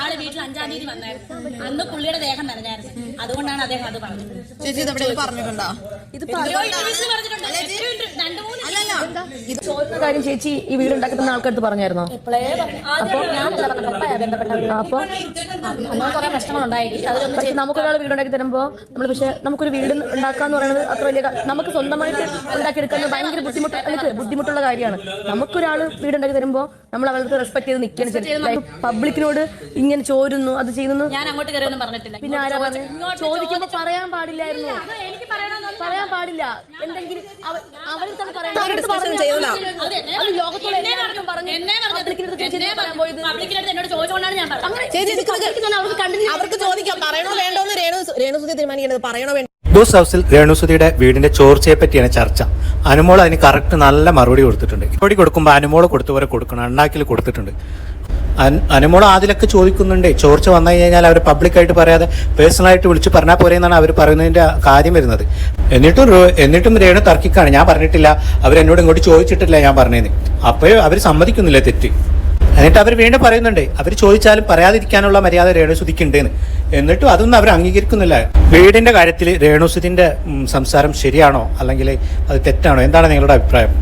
ആള് വീട്ടിൽ 5-ാം തീയതി വന്നായിരുന്നു. അന്ന് പുള്ളിയുടെ ദേഹം നനഞ്ഞായിരുന്നു. അതുകൊണ്ടാണ് അദ്ദേഹം അത് പറഞ്ഞത്. ചേച്ചി ഇത് എവിടെ പറഞ്ഞിട്ടുണ്ടോ? ഇത് പറഞ്ഞിട്ടുണ്ട്. കാര്യം ചേച്ചി ഈ വീട് ഉണ്ടാക്കുന്ന ആൾക്കാർക്ക് പറഞ്ഞായിരുന്നോ? അപ്പൊ ഞാനല്ല ബന്ധപ്പെട്ട അപ്പൊ കുറെ പ്രശ്നങ്ങളുണ്ടായി. പക്ഷെ നമുക്കൊരാൾ വീട് ഉണ്ടാക്കി തരുമ്പോ പക്ഷെ നമുക്കൊരു വീട് ഉണ്ടാക്കാന്ന് പറയുന്നത് അത്ര വലിയ നമുക്ക് സ്വന്തമായിട്ട് ഉണ്ടാക്കിയെടുക്കുന്നത് ഭയങ്കര ബുദ്ധിമുട്ടുള്ള കാര്യമാണ്. നമുക്കൊരാൾ വീട് ഉണ്ടാക്കി തരുമ്പോ നമ്മൾ അവരുടെ റെസ്പെക്ട് ചെയ്ത് നിൽക്കണം. പബ്ലിക്കിനോട് ഇങ്ങനെ ചോരുന്നു അത് ചെയ്യുന്നു ഞാൻ അങ്ങോട്ട് കയറിയൊന്നും പറഞ്ഞിട്ടില്ല. പിന്നെ ആരാ പറഞ്ഞു? ചോദിക്കുമ്പോ പറയാൻ പാടില്ലായിരുന്നു. പറയാൻ പാടില്ല. എന്തെങ്കിലും അവരിൽ തന്നെ പറയാൻ അവർക്ക് ചോദിക്കാം പറയണോ വേണ്ടോന്ന് രേണുസുതി തീരുമാനിക്കേണ്ടത്. പറയണോ വേണ്ടോ? ബോസ് ഹൗസിൽ രേണുസുതിയുടെ വീടിന്റെ ചോർച്ചയെ പറ്റിയാണ് ചർച്ച. അനുമോൾ അതിന് കറക്റ്റ് നല്ല മറുപടി കൊടുത്തിട്ടുണ്ട്. മറുപടി കൊടുക്കുമ്പോൾ അനുമോള് കൊടുത്തവരെ കൊടുക്കണം, അണ്ണാക്കിൽ കൊടുത്തിട്ടുണ്ട്. അനുമോൾ ആദ്യമൊക്കെ ചോദിക്കുന്നുണ്ട്, ചോർച്ച വന്നു കഴിഞ്ഞാൽ അവർ പബ്ലിക്കായിട്ട് പറയാതെ പേഴ്സണലായിട്ട് വിളിച്ച് പറഞ്ഞാൽ പോരെ എന്നാണ് അവർ പറയുന്നതിന്റെ കാര്യം വരുന്നത്. എന്നിട്ടും രേണു തർക്കിക്കാണ്. ഞാൻ പറഞ്ഞിട്ടില്ല, അവരെന്നോട് ഇങ്ങോട്ട് ചോദിച്ചിട്ടില്ല ഞാൻ പറഞ്ഞേന്ന്. അപ്പോഴും അവർ സമ്മതിക്കുന്നില്ല തെറ്റ്. എന്നിട്ട് അവർ വീണ്ടും പറയുന്നുണ്ട്, അവർ ചോദിച്ചാലും പറയാതിരിക്കാനുള്ള മര്യാദ രേണുസുതിക്കുണ്ടെന്ന്. എന്നിട്ടും അതൊന്നും അവർ അംഗീകരിക്കുന്നില്ല. വീടിന്റെ കാര്യത്തിൽ രേണുസുതിന്റെ സംസാരം ശരിയാണോ അല്ലെങ്കിൽ അത് തെറ്റാണോ? എന്താണ് നിങ്ങളുടെ അഭിപ്രായം?